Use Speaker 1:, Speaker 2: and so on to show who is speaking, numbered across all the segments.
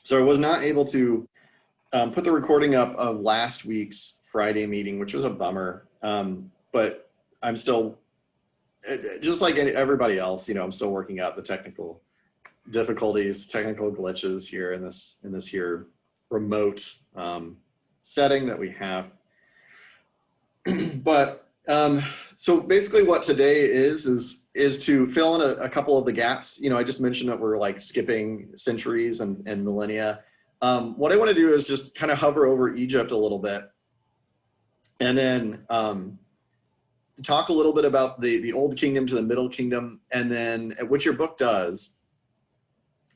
Speaker 1: So I was not able to put the recording up of last week's Friday meeting, which was a bummer. But I'm still, just like everybody else, I'm still working out the technical difficulties, technical glitches here in this here remote setting that we have. But so basically what today is to fill in a couple of the gaps. I just mentioned that we're like skipping centuries and millennia. What I want to do is just kind of hover over Egypt a little bit, and then talk a little bit about the Old Kingdom to the Middle Kingdom, and then which your book does.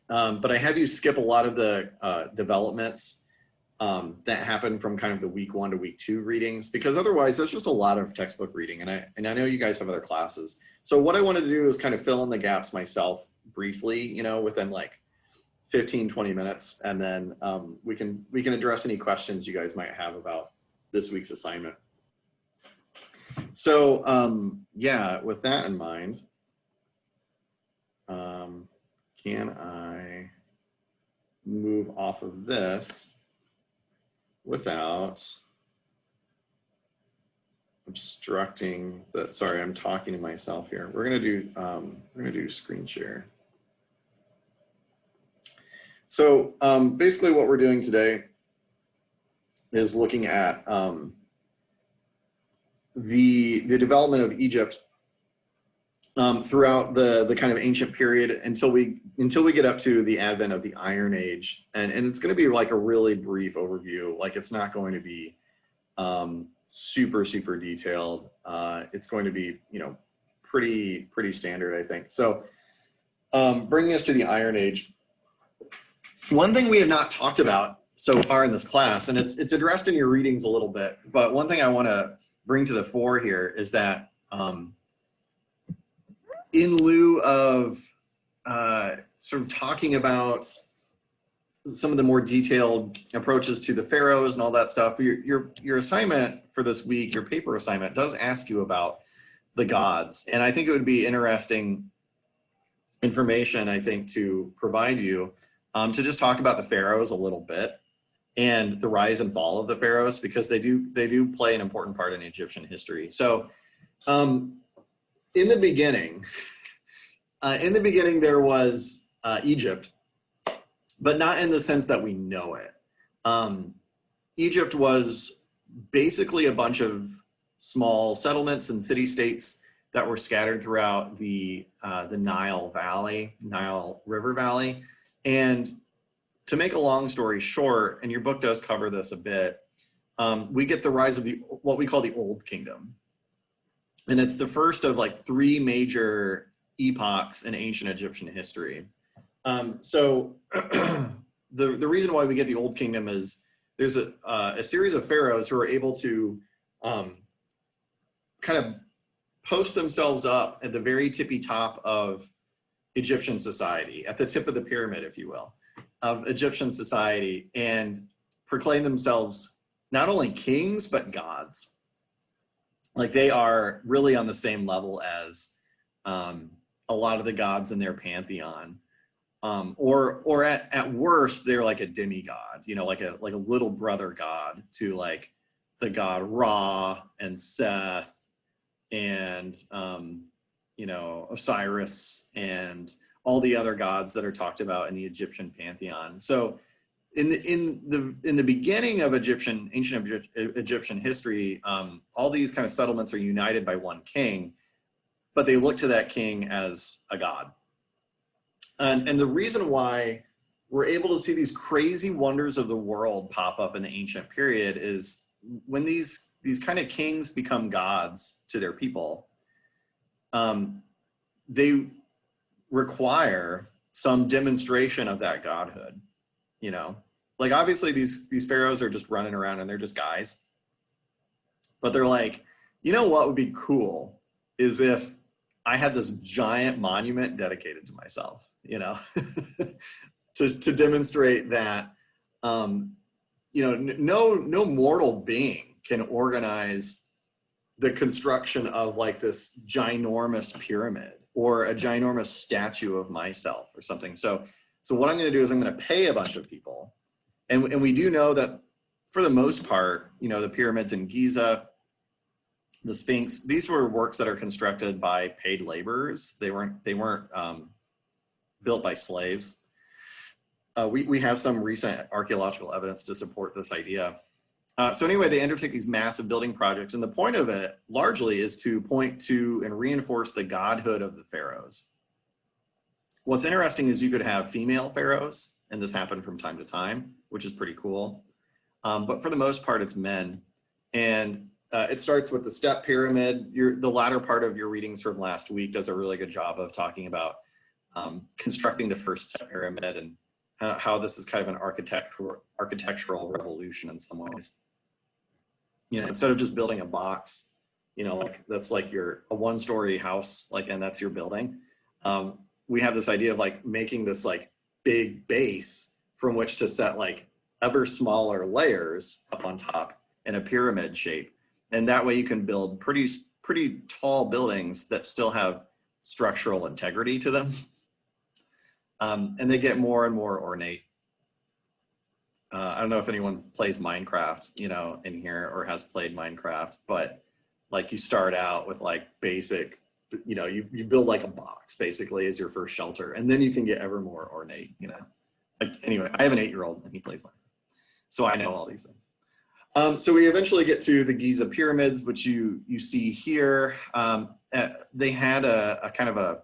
Speaker 1: But I have you skip a lot of the developments that happen from kind of the week 1 to week 2 readings, because otherwise that's just a lot of textbook reading. And I know you guys have other classes. So what I wanted to do is kind of fill in the gaps myself briefly, within like 15, 20 minutes. And then we can address any questions you guys might have about this week's assignment. So yeah, with that in mind, can I move off of this without obstructing the, sorry, I'm talking to myself here. We're gonna do screen share. So basically what we're doing today is looking at the development of Egypt throughout the kind of ancient period until we get up to the advent of the Iron Age, and it's going to be like a really brief overview. Like it's not going to be super detailed. It's going to be pretty standard, I think. So bringing us to the Iron Age, one thing we have not talked about so far in this class, and it's addressed in your readings a little bit, but one thing I want to bring to the fore here is that in lieu of sort of talking about some of the more detailed approaches to the pharaohs and all that stuff, your assignment for this week, your paper assignment, does ask you about the gods. And I think it would be interesting information, I think, to provide you to just talk about the pharaohs a little bit and the rise and fall of the pharaohs, because they do play an important part in Egyptian history. So in the beginning, there was Egypt, but not in the sense that we know it. Egypt was basically a bunch of small settlements and city-states that were scattered throughout the Nile River Valley. And to make a long story short, and your book does cover this a bit, we get the rise of what we call the Old Kingdom. And it's the first of like 3 major epochs in ancient Egyptian history. So the reason why we get the Old Kingdom is there's a series of pharaohs who are able to kind of post themselves up at the very tippy top of Egyptian society, at the tip of the pyramid, if you will, of Egyptian society, and proclaim themselves not only kings, but gods. Like they are really on the same level as a lot of the gods in their pantheon. Or at worst, they're like a demigod, like a little brother god to like the god Ra and Seth and Osiris and all the other gods that are talked about in the Egyptian pantheon. So in the beginning of ancient Egyptian history, all these kind of settlements are united by one king, but they look to that king as a god. And the reason why we're able to see these crazy wonders of the world pop up in the ancient period is when these kind of kings become gods to their people, they require some demonstration of that godhood. Like obviously these pharaohs are just running around and they're just guys, but they're like, what would be cool is if I had this giant monument dedicated to myself, to demonstrate that, no mortal being can organize the construction of like this ginormous pyramid or a ginormous statue of myself or something. So So what I'm going to do is I'm going to pay a bunch of people. And we do know that for the most part, you know, the pyramids in Giza, the Sphinx, these were works that are constructed by paid laborers. They weren't built by slaves. We have some recent archaeological evidence to support this idea. So anyway, they undertake these massive building projects, and the point of it largely is to point to and reinforce the godhood of the pharaohs. What's interesting is you could have female pharaohs, and this happened from time to time, which is pretty cool. But for the most part, it's men. And it starts with the step pyramid. The latter part of your readings from last week does a really good job of talking about constructing the first step pyramid and how this is kind of an architectural revolution in some ways. You know, instead of just building a box, you know, like that's like a one-story house, like, and that's your building. We have this idea of like making this like big base from which to set like ever smaller layers up on top in a pyramid shape. And that way you can build pretty tall buildings that still have structural integrity to them. And they get more and more ornate. I don't know if anyone plays Minecraft, you know, in here or has played Minecraft, but like you start out with like basic, you know, you build like a box basically as your first shelter, and then you can get ever more ornate, you know. Like, anyway, I have an 8-year-old and he plays Minecraft, so I know all these things. So we eventually get to the Giza pyramids, which you see here. They had a kind of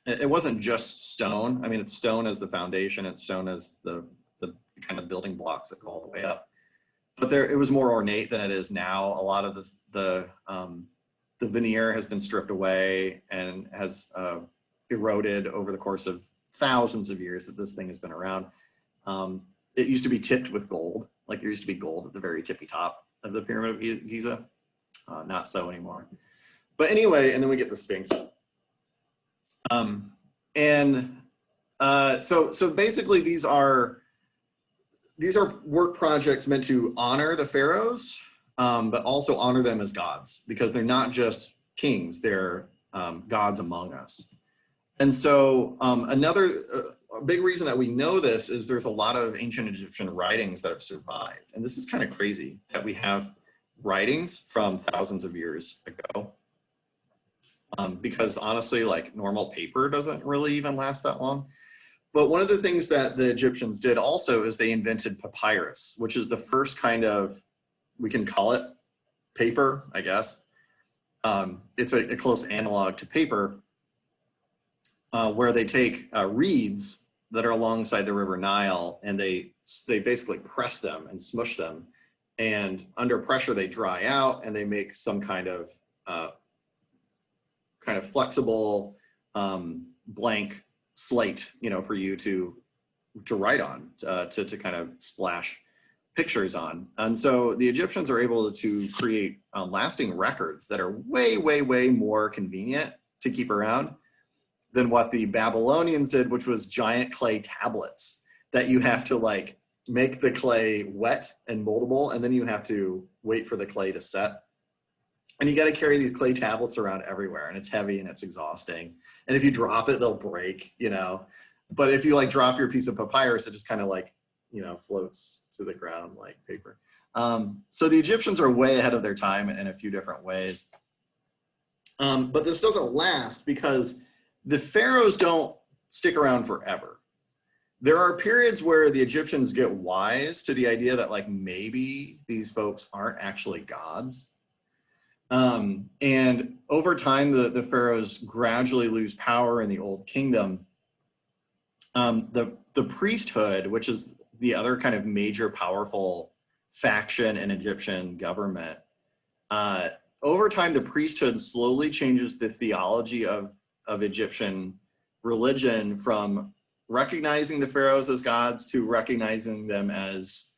Speaker 1: it wasn't just stone. I mean, it's stone as the foundation, it's stone as the kind of building blocks that go all the way up. But it was more ornate than it is now. A lot of the veneer has been stripped away and has eroded over the course of thousands of years that this thing has been around. It used to be tipped with gold. Like there used to be gold at the very tippy top of the Pyramid of Giza. Not so anymore. But anyway, and then we get the Sphinx. So basically these are work projects meant to honor the pharaohs, but also honor them as gods, because they're not just kings, they're gods among us. And so a big reason that we know this is there's a lot of ancient Egyptian writings that have survived. And this is kind of crazy that we have writings from thousands of years ago. Because honestly, like normal paper doesn't really even last that long. But one of the things that the Egyptians did also is they invented papyrus, which is the first kind of, we can call it paper, I guess. It's a close analog to paper, where they take reeds that are alongside the River Nile, and they basically press them and smush them. And under pressure, they dry out and they make some kind of flexible blank slate, you know, for you to write on, to kind of splash pictures on. And so the Egyptians are able to create lasting records that are way, way, way more convenient to keep around than what the Babylonians did, which was giant clay tablets that you have to like make the clay wet and moldable, and then you have to wait for the clay to set. And you got to carry these clay tablets around everywhere, and it's heavy and it's exhausting. And if you drop it, they'll break, you know. But if you like drop your piece of papyrus, it just kind of like, you know, floats to the ground like paper. So the Egyptians are way ahead of their time in a few different ways. But this doesn't last because the pharaohs don't stick around forever. There are periods where the Egyptians get wise to the idea that like maybe these folks aren't actually gods. And over time, the pharaohs gradually lose power in the Old Kingdom. The priesthood, which is the other kind of major powerful faction in Egyptian government, over time, the priesthood slowly changes the theology of Egyptian religion from recognizing the pharaohs as gods to recognizing them as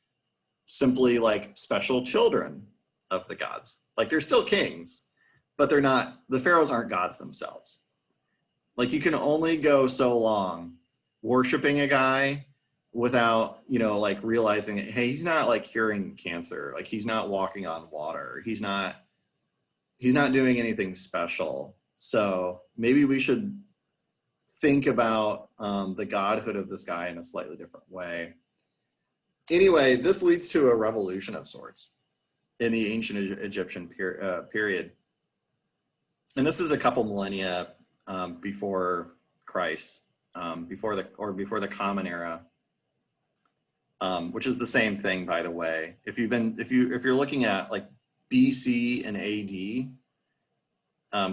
Speaker 1: simply like special children of the gods. Like they're still kings, but they're not, the pharaohs aren't gods themselves. Like you can only go so long worshiping a guy without, you know, like realizing, hey, he's not like curing cancer. Like he's not walking on water. He's not doing anything special. So maybe we should think about the godhood of this guy in a slightly different way. Anyway, this leads to a revolution of sorts in the ancient Egyptian period. And this is a couple millennia before Christ, before the Common Era, which is the same thing, by the way. If you're looking at like BC and AD,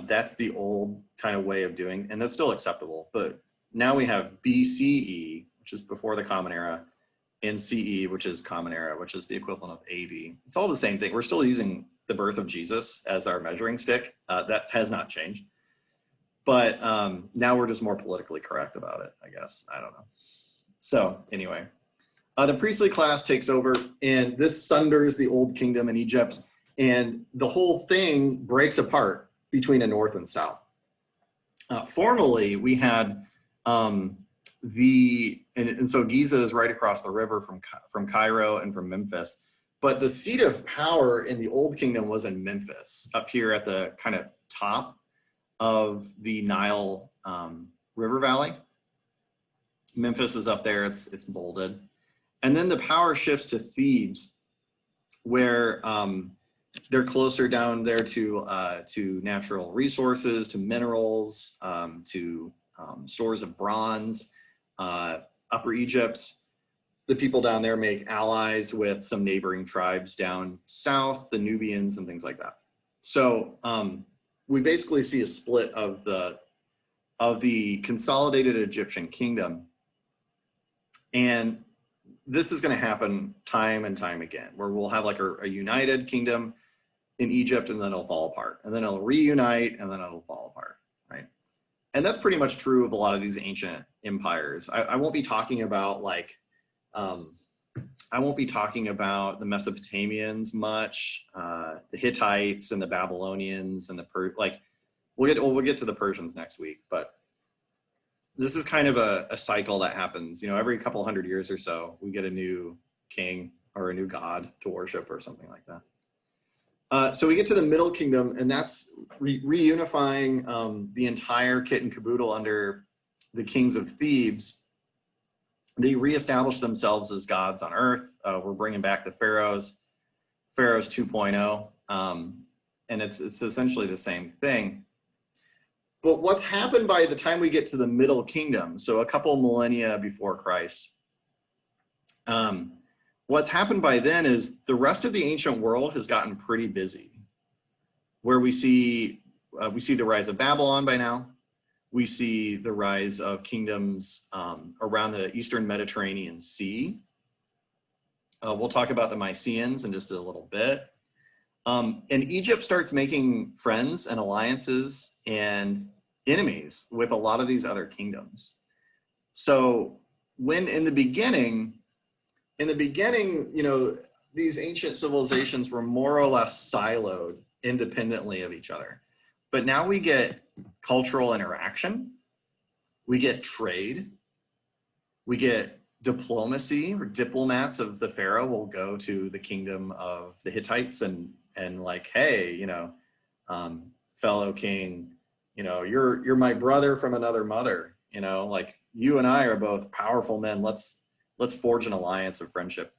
Speaker 1: that's the old kind of way of doing, and that's still acceptable. But now we have BCE, which is before the Common Era, and CE, which is Common Era, which is the equivalent of AD. It's all the same thing. We're still using the birth of Jesus as our measuring stick. That has not changed. But now we're just more politically correct about it, I guess. I don't know. So anyway, the priestly class takes over, and this sunders the old kingdom in Egypt, and the whole thing breaks apart between the north and south. Formerly, we had and so Giza is right across the river from Cairo and from Memphis, but the seat of power in the old kingdom was in Memphis, up here at the kind of top of the Nile river valley. Memphis is up there, it's bolded. And then the power shifts to Thebes, where they're closer down there to natural resources, to minerals, to stores of bronze. Upper Egypt, the people down there make allies with some neighboring tribes down south, the Nubians and things like that. So we basically see a split of the consolidated Egyptian kingdom. And this is going to happen time and time again, where we'll have like a united kingdom in Egypt, and then it'll fall apart, and then it'll reunite, and then it'll fall apart, right? And that's pretty much true of a lot of these ancient empires. I won't be talking about like, I won't be talking about the Mesopotamians much, the Hittites and the Babylonians and we'll get to the Persians next week, but this is kind of a cycle that happens, every couple hundred years or so, we get a new king or a new god to worship or something like that. So we get to the Middle Kingdom, and that's reunifying the entire kit and caboodle under the kings of Thebes. They reestablish themselves as gods on earth. We're bringing back the pharaohs 2.0, and it's essentially the same thing. But what's happened by the time we get to the Middle Kingdom, so a couple millennia before Christ, what's happened by then is the rest of the ancient world has gotten pretty busy, where we see the rise of Babylon by now. We see the rise of kingdoms around the Eastern Mediterranean Sea. We'll talk about the Mycenaeans in just a little bit. And Egypt starts making friends and alliances and enemies with a lot of these other kingdoms. So when in the beginning, these ancient civilizations were more or less siloed independently of each other. But now we get cultural interaction, we get trade, we get diplomacy, or diplomats of the pharaoh will go to the kingdom of the Hittites and like, hey, fellow king, you're my brother from another mother, like you and I are both powerful men. Let's forge an alliance of friendship.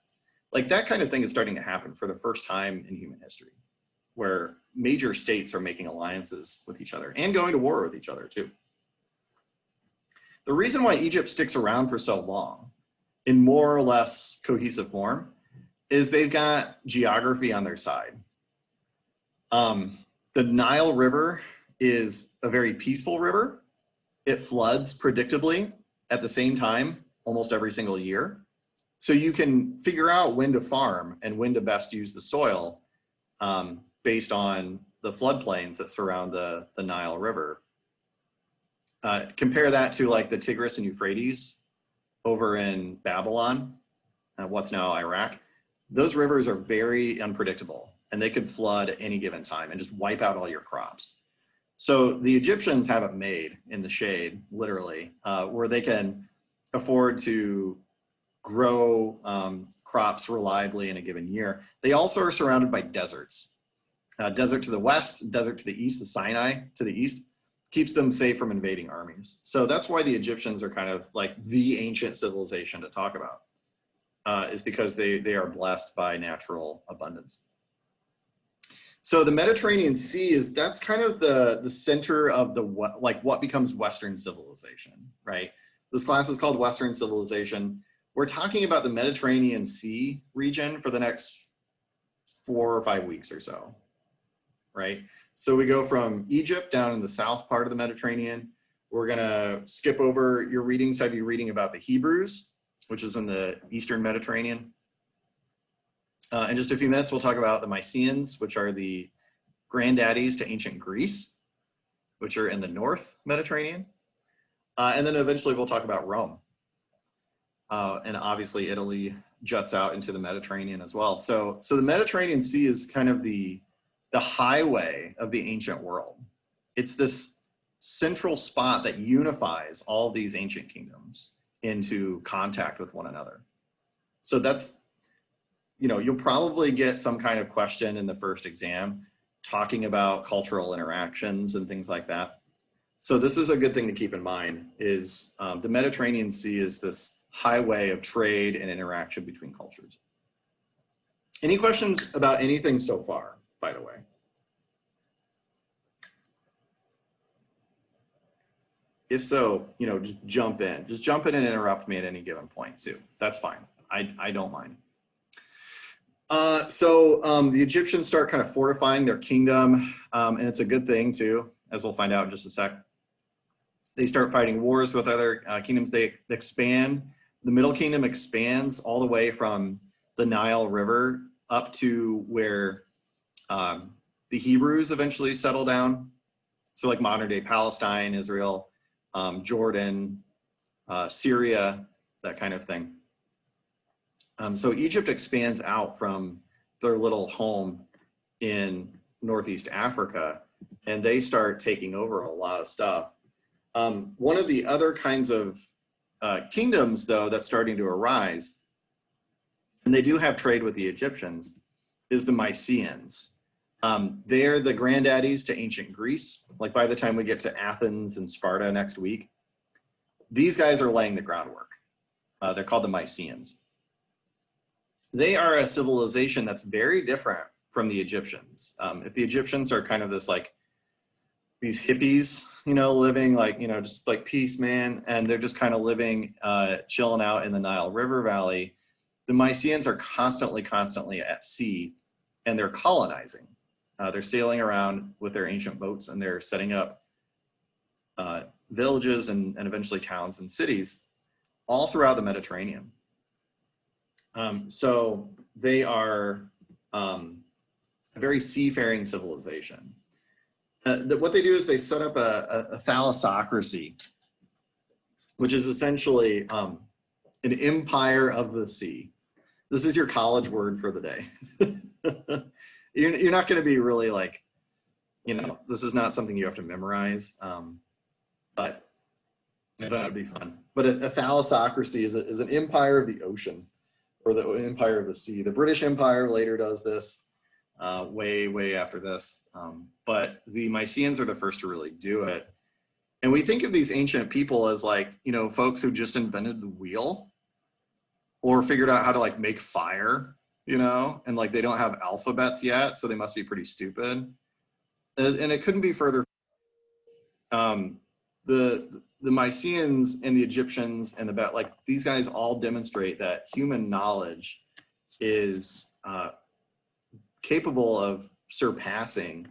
Speaker 1: Like that kind of thing is starting to happen for the first time in human history, where major states are making alliances with each other and going to war with each other too. The reason why Egypt sticks around for so long in more or less cohesive form is they've got geography on their side. The Nile River is a very peaceful river. It floods predictably at the same time almost every single year. So you can figure out when to farm and when to best use the soil based on the floodplains that surround the Nile River. Compare that to like the Tigris and Euphrates over in Babylon, what's now Iraq. Those rivers are very unpredictable, and they could flood at any given time and just wipe out all your crops. So the Egyptians have it made in the shade, literally, where they can afford to grow crops reliably in a given year. They also are surrounded by deserts. Desert to the west, desert to the east, the Sinai to the east. keeps them safe from invading armies. So that's why the Egyptians are kind of like the ancient civilization to talk about, is because they are blessed by natural abundance. So the Mediterranean Sea that's kind of the center of what becomes Western civilization, right? This class is called Western civilization. We're talking about the Mediterranean Sea region for the next 4 or 5 weeks or so, right? So we go from Egypt down in the south part of the Mediterranean. We're gonna skip over, your readings have you reading about the Hebrews, which is in the Eastern Mediterranean. In just a few minutes, we'll talk about the Mycenaeans, which are the granddaddies to ancient Greece, which are in the North Mediterranean. And then eventually we'll talk about Rome. And obviously Italy juts out into the Mediterranean as well. So the Mediterranean Sea is kind of the highway of the ancient world. It's this central spot that unifies all these ancient kingdoms into contact with one another. So that's, you'll probably get some kind of question in the first exam talking about cultural interactions and things like that. So this is a good thing to keep in mind, is the Mediterranean Sea is this highway of trade and interaction between cultures. Any questions about anything so far, by the way? If so, just jump in. Just jump in and interrupt me at any given point too. That's fine. I don't mind. So the Egyptians start kind of fortifying their kingdom, and it's a good thing too, as we'll find out in just a sec. They start fighting wars with other kingdoms. They expand. The Middle Kingdom expands all the way from the Nile River up to where the Hebrews eventually settle down. So like modern day Palestine, Israel, Jordan, Syria, that kind of thing. So Egypt expands out from their little home in Northeast Africa, and they start taking over a lot of stuff. One of the other kinds of kingdoms, though, that's starting to arise, and they do have trade with the Egyptians, is the Mycenaeans. They're the granddaddies to ancient Greece. Like by the time we get to Athens and Sparta next week, these guys are laying the groundwork. They're called the Mycenaeans. They are a civilization that's very different from the Egyptians. If the Egyptians are kind of this like these hippies, living like, just like peace, man, and they're just kind of living, chilling out in the Nile River Valley, the Mycenaeans are constantly at sea, and they're colonizing. They're sailing around with their ancient boats, and they're setting up villages and eventually towns and cities all throughout the Mediterranean. So they are a very seafaring civilization. What they do is they set up a thalassocracy, which is essentially an empire of the sea. This is your college word for the day. You're not going to be really like, this is not something you have to memorize, but that would be fun. But a thalassocracy is an empire of the ocean, or the empire of the sea. The British Empire later does this, way after this. But the Mycenaeans are the first to really do it. And we think of these ancient people as like, folks who just invented the wheel or figured out how to like make fire, and like they don't have alphabets yet, so they must be pretty stupid. And it couldn't be further. The Mycenaeans and the Egyptians and these guys all demonstrate that human knowledge is capable of surpassing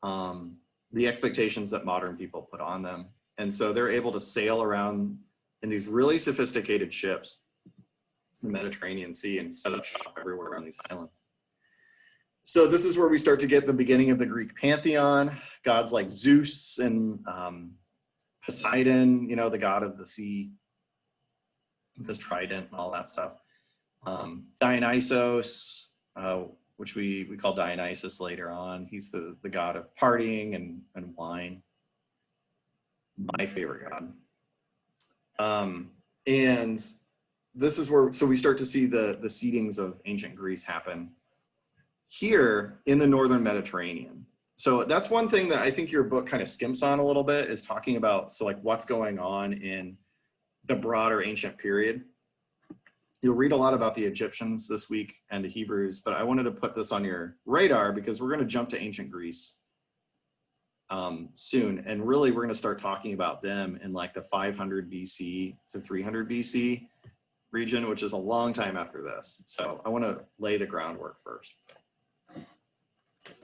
Speaker 1: the expectations that modern people put on them. And so they're able to sail around in these really sophisticated ships in the Mediterranean Sea and set up shop everywhere on these islands. So this is where we start to get the beginning of the Greek pantheon, gods like Zeus and Poseidon, the god of the sea, his trident and all that stuff. Dionysos, which we call Dionysus later on. He's the god of partying and wine. My favorite god. And this is where, so we start to see the seedings of ancient Greece happen here in the northern Mediterranean. So that's one thing that I think your book kind of skimps on a little bit, is talking about, so like what's going on in the broader ancient period. You'll read a lot about the Egyptians this week and the Hebrews, but I wanted to put this on your radar because we're going to jump to ancient Greece soon. And really, we're going to start talking about them in like the 500 BC to 300 BC region, which is a long time after this. So I want to lay the groundwork first.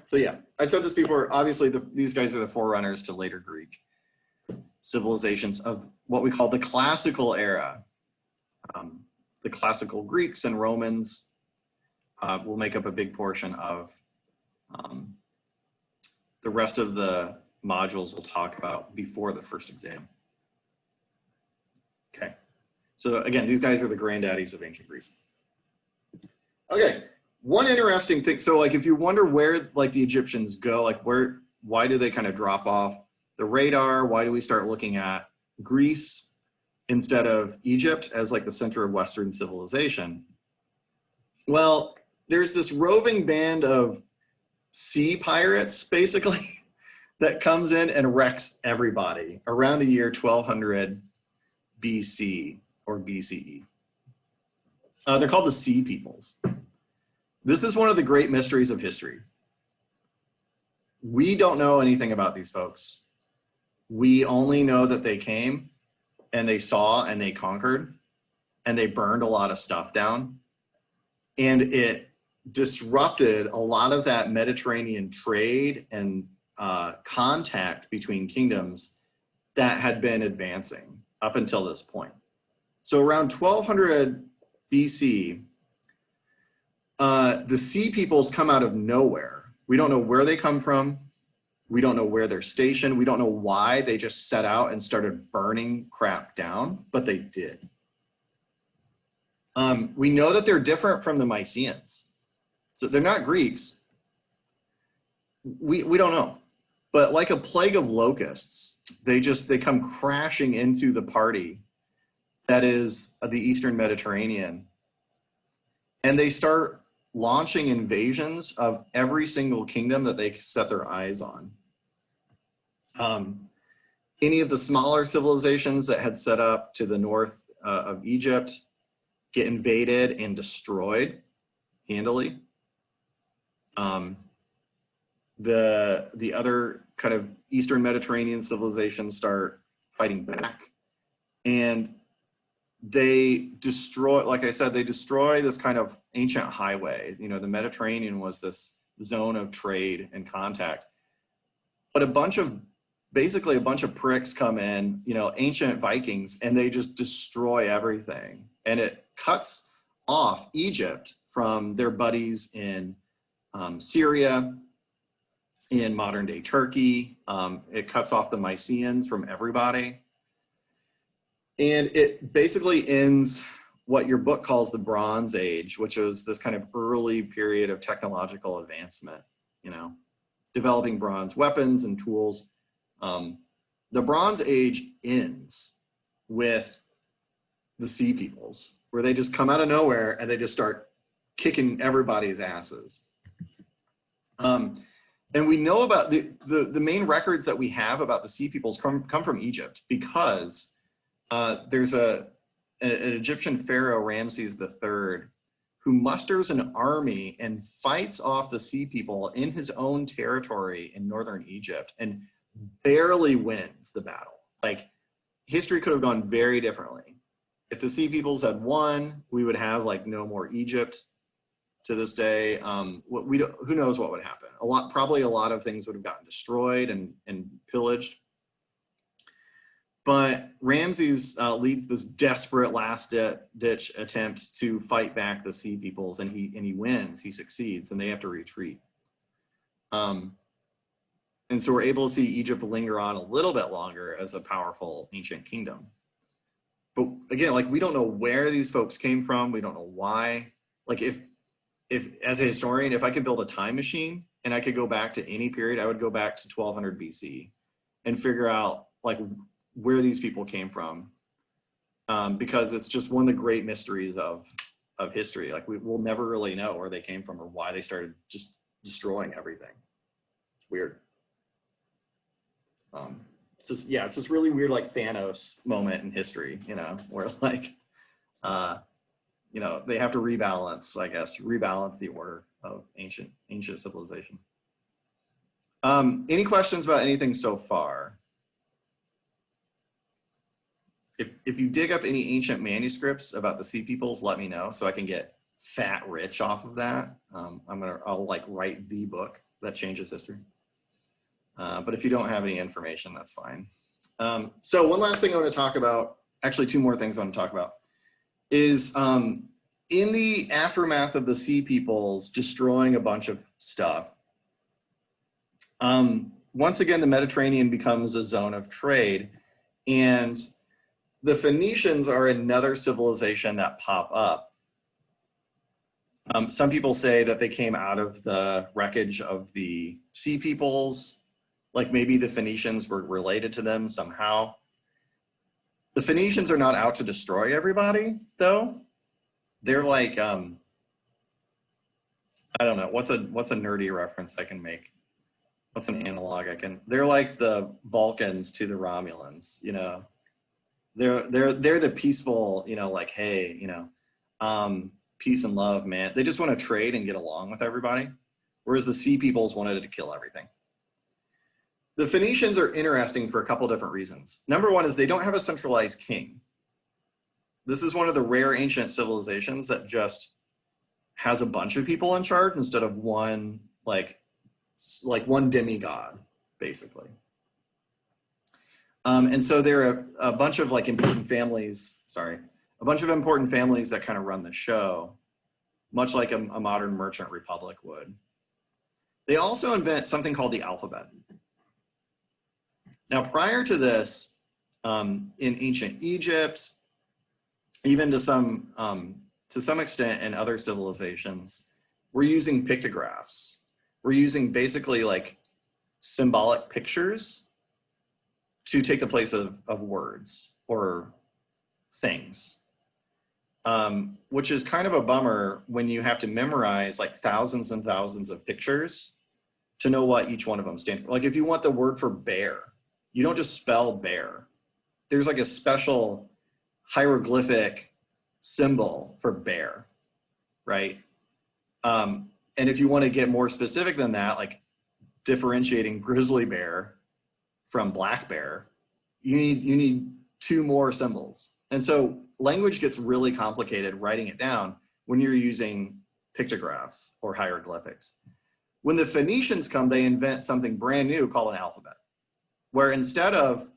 Speaker 1: So yeah, I've said this before, obviously these guys are the forerunners to later Greek civilizations of what we call the classical era. The classical Greeks and Romans will make up a big portion of the rest of the modules we'll talk about before the first exam. Okay, so again, these guys are the granddaddies of ancient Greece. Okay, one interesting thing, so like if you wonder where like the Egyptians go, like why do they kind of drop off the radar? Why do we start looking at Greece instead of Egypt as like the center of Western civilization? Well, there's this roving band of sea pirates, basically, that comes in and wrecks everybody around the year 1200 BC or BCE. They're called the Sea Peoples. This is one of the great mysteries of history. We don't know anything about these folks. We only know that they came and they saw and they conquered and they burned a lot of stuff down. And it disrupted a lot of that Mediterranean trade and contact between kingdoms that had been advancing up until this point. So around 1200 BC, the Sea Peoples come out of nowhere. We don't know where they come from. We don't know where they're stationed. We don't know why they just set out and started burning crap down, but they did. We know that they're different from the Mycenaeans. So they're not Greeks. We don't know. But like a plague of locusts, they come crashing into the party that is the Eastern Mediterranean. And they start launching invasions of every single kingdom that they set their eyes on. Any of the smaller civilizations that had set up to the north of Egypt get invaded and destroyed handily. The other kind of Eastern Mediterranean civilizations start fighting back, and they destroy, like I said, they destroy this kind of ancient highway. You know, the Mediterranean was this zone of trade and contact, but basically a bunch of pricks come in, you know, ancient Vikings, and they just destroy everything. And it cuts off Egypt from their buddies in Syria, in modern day Turkey. It cuts off the Mycenaeans from everybody. And it basically ends what your book calls the Bronze Age, which was this kind of early period of technological advancement, you know, developing bronze weapons and tools. The Bronze Age ends with the Sea Peoples, where they just come out of nowhere and they just start kicking everybody's asses. And we know about the main records that we have about the Sea Peoples come from Egypt, because there's an Egyptian pharaoh, Ramses III, who musters an army and fights off the Sea People in his own territory in northern Egypt and barely wins the battle. Like, history could have gone very differently. If the Sea Peoples had won, we would have like no more Egypt to this day. Who knows what would happen? Probably a lot of things would have gotten destroyed and pillaged. But Ramses leads this desperate last-ditch attempt to fight back the Sea Peoples, and he wins. He succeeds, and they have to retreat. And so we're able to see Egypt linger on a little bit longer as a powerful ancient kingdom. But again, like, we don't know where these folks came from. We don't know why. Like, if as a historian, if I could build a time machine and I could go back to any period, I would go back to 1200 BC and figure out like where these people came from, because it's just one of the great mysteries of history. Like, we'll never really know where they came from or why they started just destroying everything. It's weird. It's just, yeah, it's this really weird like Thanos moment in history, you know, where like, you know, they have to rebalance, I guess, rebalance the order of ancient civilization. Any questions about anything so far? If you dig up any ancient manuscripts about the Sea Peoples, let me know so I can get fat rich off of that. I'll like write the book that changes history. But if you don't have any information, that's fine. So one last thing I want to talk about, actually two more things I want to talk about, is in the aftermath of the Sea Peoples destroying a bunch of stuff, once again, the Mediterranean becomes a zone of trade, and the Phoenicians are another civilization that pop up. Some people say that they came out of the wreckage of the Sea Peoples, like maybe the Phoenicians were related to them somehow. The Phoenicians are not out to destroy everybody, though. They're like, I don't know, what's a nerdy reference I can make? What's an analog I can? They're like the Vulcans to the Romulans, you know. They're the peaceful, you know, like, hey, you know, peace and love, man. They just want to trade and get along with everybody, whereas the Sea Peoples wanted to kill everything. The Phoenicians are interesting for a couple different reasons. Number one is they don't have a centralized king. This is one of the rare ancient civilizations that just has a bunch of people in charge instead of one, like one demigod, basically. And so there are a bunch of like important families, a bunch of important families that kind of run the show, much like a modern merchant republic would. They also invent something called the alphabet. Now, prior to this, in ancient Egypt, even to some extent in other civilizations, we're using pictographs. We're using basically like symbolic pictures to take the place of words or things, which is kind of a bummer when you have to memorize like thousands and thousands of pictures to know what each one of them stands for. Like if you want the word for bear, you don't just spell bear. There's like a special hieroglyphic symbol for bear, right? And if you want to get more specific than that, like differentiating grizzly bear from black bear, you need two more symbols. And so language gets really complicated writing it down when you're using pictographs or hieroglyphics. When the Phoenicians come, they invent something brand new called an alphabet, where instead of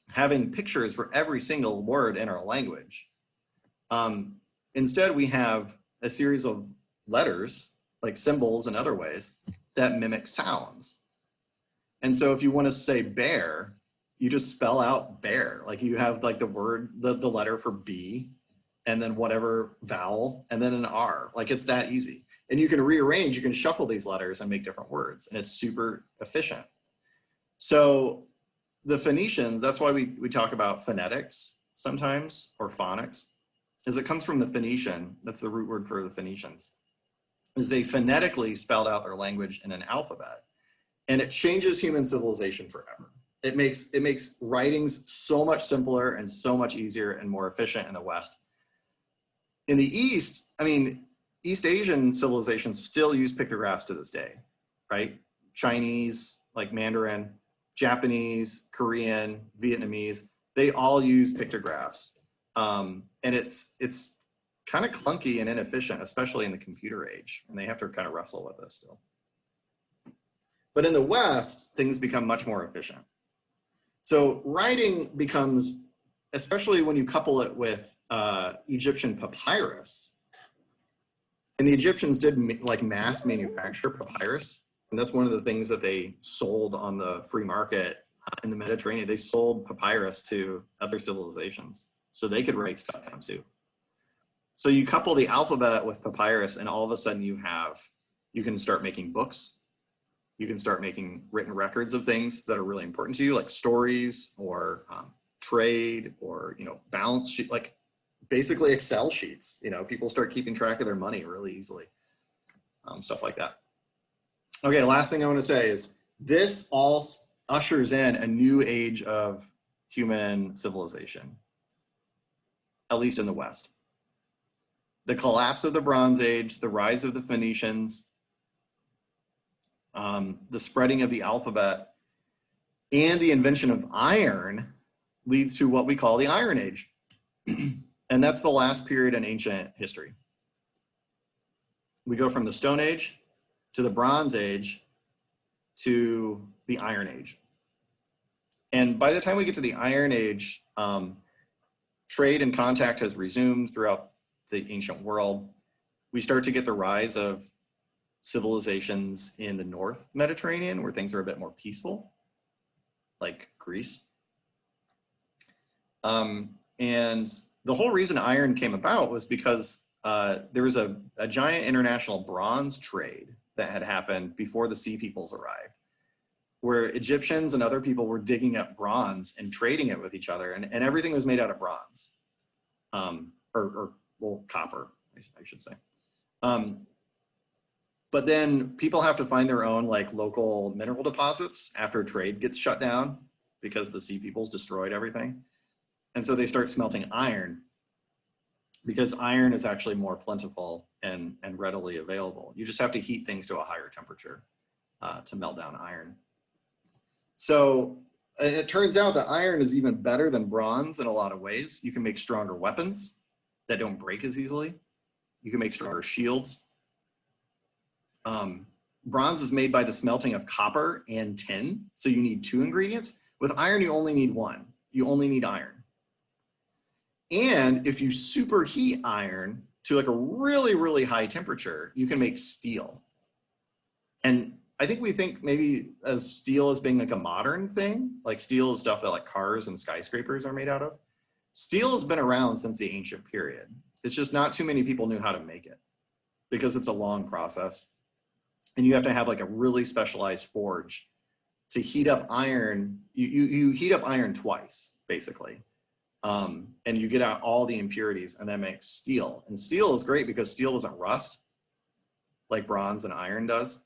Speaker 1: having pictures for every single word in our language, instead we have a series of letters, like symbols and other ways, that mimic sounds. And so if you want to say bear, you just spell out bear. Like you have like the word, the letter for B, and then whatever vowel, and then an R. Like it's that easy. And you can rearrange, you can shuffle these letters and make different words, and it's super efficient. So the Phoenicians, that's why we talk about phonetics sometimes, or phonics, is it comes from the Phoenician, that's the root word for the Phoenicians, is they phonetically spelled out their language in an alphabet. And it changes human civilization forever. It makes writings so much simpler and so much easier and more efficient in the West. In the East, I mean, East Asian civilizations still use pictographs to this day, right? Chinese, like Mandarin, Japanese, Korean, Vietnamese, they all use pictographs. And it's kind of clunky and inefficient, especially in the computer age. And they have to kind of wrestle with this still. But in the West, things become much more efficient. So writing becomes, especially when you couple it with Egyptian papyrus, and the Egyptians did like mass manufacture papyrus, and that's one of the things that they sold on the free market in the Mediterranean. They sold papyrus to other civilizations so they could write stuff down too. So you couple the alphabet with papyrus, and all of a sudden you can start making books. You can start making written records of things that are really important to you, like stories or trade or, you know, balance sheet, like basically Excel sheets. You know, people start keeping track of their money really easily, stuff like that. Okay, last thing I want to say is this all ushers in a new age of human civilization, at least in the West. The collapse of the Bronze Age, the rise of the Phoenicians, the spreading of the alphabet, and the invention of iron leads to what we call the Iron Age. And that's the last period in ancient history. We go from the Stone Age to the Bronze Age to the Iron Age. And by the time we get to the Iron Age, trade and contact has resumed throughout the ancient world. We start to get the rise of civilizations in the North Mediterranean where things are a bit more peaceful, like Greece. And the whole reason iron came about was because there was a giant international bronze trade that had happened before the Sea Peoples arrived, where Egyptians and other people were digging up bronze and trading it with each other, and everything was made out of bronze, or well, copper, I should say. But then people have to find their own like local mineral deposits after trade gets shut down because the Sea Peoples destroyed everything. And so they start smelting iron because iron is actually more plentiful and readily available. You just have to heat things to a higher temperature to melt down iron. So it turns out that iron is even better than bronze in a lot of ways. You can make stronger weapons that don't break as easily. You can make stronger shields. Bronze is made by the smelting of copper and tin, so you need 2 ingredients. With iron, you only need 1. You only need iron. And if you superheat iron to like a really, really high temperature, you can make steel. And I think we think maybe as steel as being like a modern thing, like steel is stuff that like cars and skyscrapers are made out of. Steel has been around since the ancient period. It's just not too many people knew how to make it because it's a long process. And you have to have like a really specialized forge to heat up iron. You heat up iron twice, basically. And you get out all the impurities and that makes steel. And steel is great because steel doesn't rust like bronze and iron does.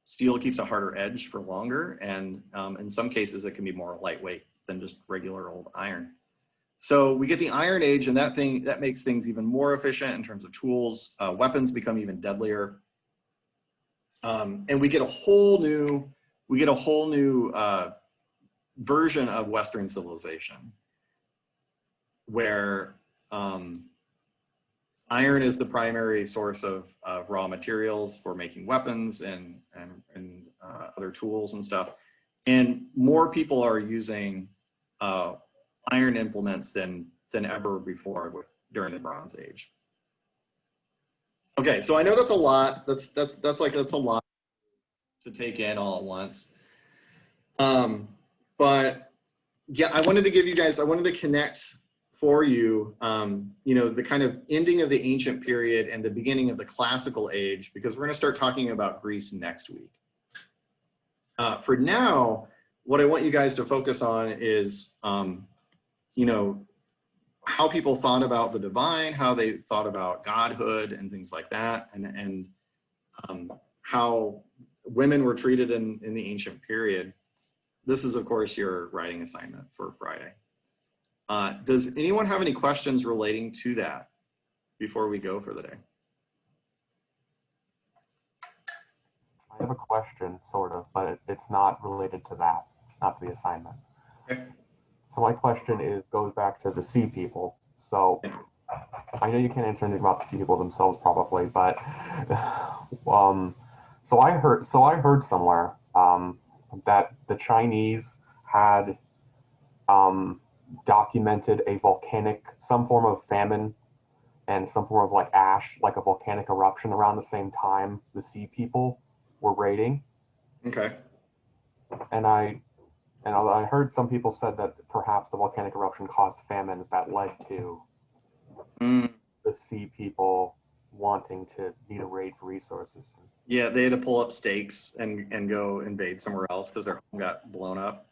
Speaker 1: Steel keeps a harder edge for longer. And in some cases, it can be more lightweight than just regular old iron. So we get the Iron Age, and that makes things even more efficient in terms of tools. Weapons become even deadlier. And we get a whole new version of Western civilization where iron is the primary source of raw materials for making weapons and other tools and stuff. And more people are using iron implements than ever before during the Bronze Age. Okay, so I know that's a lot. That's a lot to take in all at once. But yeah, I wanted to connect for you, the kind of ending of the ancient period and the beginning of the classical age, because we're going to start talking about Greece next week. For now, what I want you guys to focus on is, how people thought about the divine, how they thought about godhood and things like that, and how women were treated in the ancient period. This is, of course, your writing assignment for Friday. Does anyone have any questions relating to that before we go for the day?
Speaker 2: I have a question, sort of, but it's not related to that, not to the assignment.
Speaker 1: Okay.
Speaker 2: So my question goes back to the Sea People. So I know you can't answer anything about the Sea People themselves, probably, but so I heard somewhere that the Chinese had documented some form of famine and some form of like ash, like a volcanic eruption around the same time the Sea People were raiding.
Speaker 1: Okay.
Speaker 2: And I heard some people said that perhaps the volcanic eruption caused famines that led to the Sea People wanting to need a raid for resources.
Speaker 1: Yeah, they had to pull up stakes and go invade somewhere else because their home got blown up.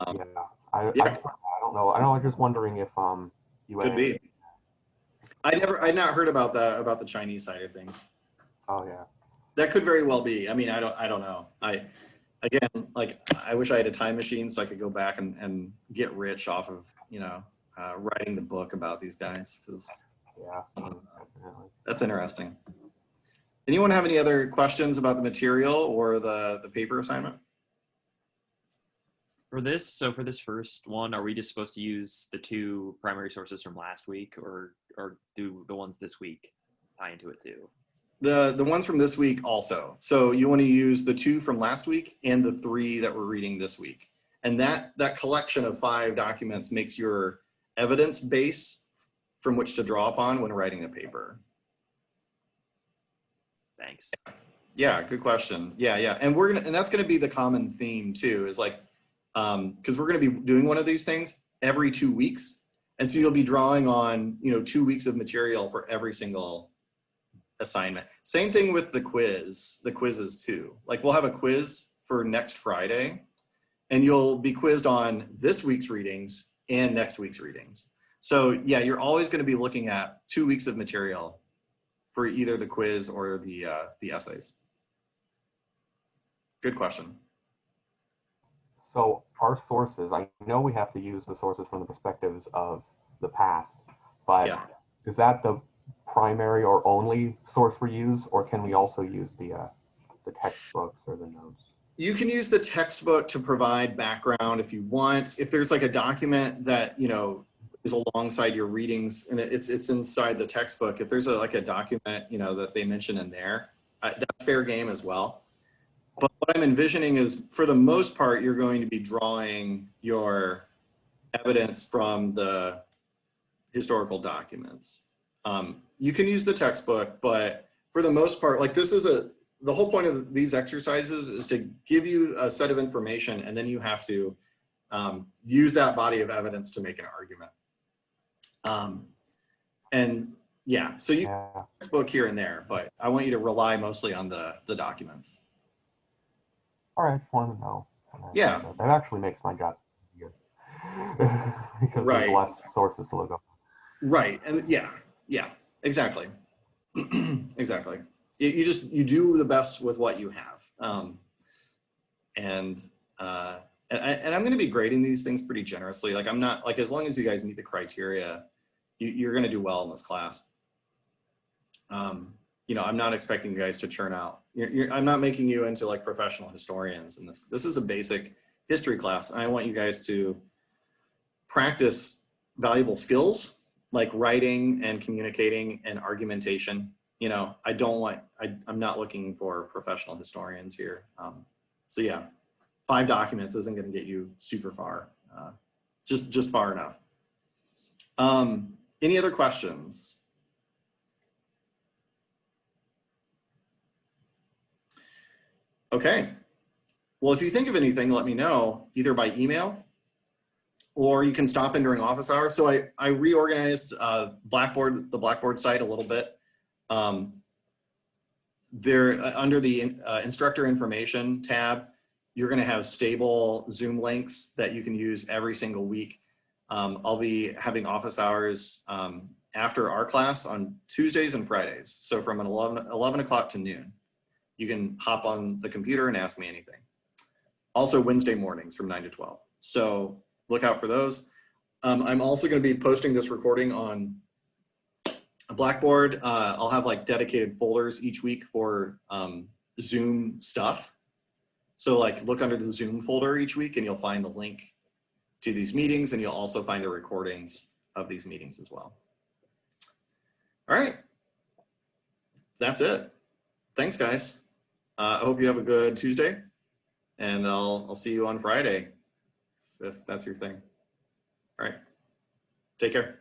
Speaker 2: I don't know. I was just wondering if you
Speaker 1: could be. I'd not heard about the Chinese side of things.
Speaker 2: Oh yeah.
Speaker 1: That could very well be. I mean, I don't know. I again, like I wish I had a time machine so I could go back and get rich off of, writing the book about these guys, because
Speaker 2: Yeah, definitely.
Speaker 1: that's interesting. Anyone have any other questions about the material or the paper assignment?
Speaker 3: For this first one, are we just supposed to use the 2 primary sources from last week, or do the ones this week tie into it too?
Speaker 1: The ones from this week also. So you want to use the 2 from last week and the 3 that we're reading this week. And that collection of 5 documents makes your evidence base from which to draw upon when writing a paper.
Speaker 3: Thanks.
Speaker 1: Yeah, good question. Yeah. And that's gonna be the common theme too, is like, because we're gonna be doing one of these things every 2 weeks. And so you'll be drawing on, 2 weeks of material for every single assignment. Same thing with the quizzes too. Like we'll have a quiz for next Friday, and you'll be quizzed on this week's readings and next week's readings. So yeah, you're always going to be looking at 2 weeks of material for either the quiz or the essays. Good question.
Speaker 2: So our sources, I know we have to use the sources from the perspectives of the past, but
Speaker 1: Yeah.
Speaker 2: Is that the primary or only source we use, or can we also use the textbooks or the notes?
Speaker 1: You can use the textbook to provide background if you want. If there's like a document that, is alongside your readings and it's inside the textbook, if there's a document, that they mention in there, that's fair game as well. But what I'm envisioning is, for the most part, you're going to be drawing your evidence from the historical documents. You can use the textbook, but for the most part, like the whole point of these exercises is to give you a set of information, and then you have to use that body of evidence to make an argument. And yeah, so you can textbook here and there, but I want you to rely mostly on the documents.
Speaker 2: All right, I just wanted to know.
Speaker 1: Yeah.
Speaker 2: That actually makes my job easier because there's less sources to look up.
Speaker 1: Right, and yeah, exactly. Exactly. You do the best with what you have. And I'm going to be grading these things pretty generously. Like I'm not, like, as long as you guys meet the criteria, you're going to do well in this class. I'm not expecting you guys to churn out. I'm not making you into like professional historians in this. This is a basic history class. And I want you guys to practice valuable skills like writing and communicating and argumentation. I'm not looking for professional historians here. So yeah, 5 documents isn't going to get you super far, just far enough. Any other questions? Okay. Well, if you think of anything, let me know either by email, or you can stop in during office hours. So I reorganized the Blackboard site a little bit. There, under the instructor information tab, you're going to have stable Zoom links that you can use every single week. I'll be having office hours after our class on Tuesdays and Fridays. So from 11 o'clock to noon, you can hop on the computer and ask me anything. Also Wednesday mornings from 9 to 12. So look out for those. I'm also going to be posting this recording on a Blackboard. I'll have like dedicated folders each week for Zoom stuff. So like look under the Zoom folder each week and you'll find the link to these meetings, and you'll also find the recordings of these meetings as well. All right, that's it. Thanks, guys. I hope you have a good Tuesday, and I'll see you on Friday if that's your thing. All right, take care.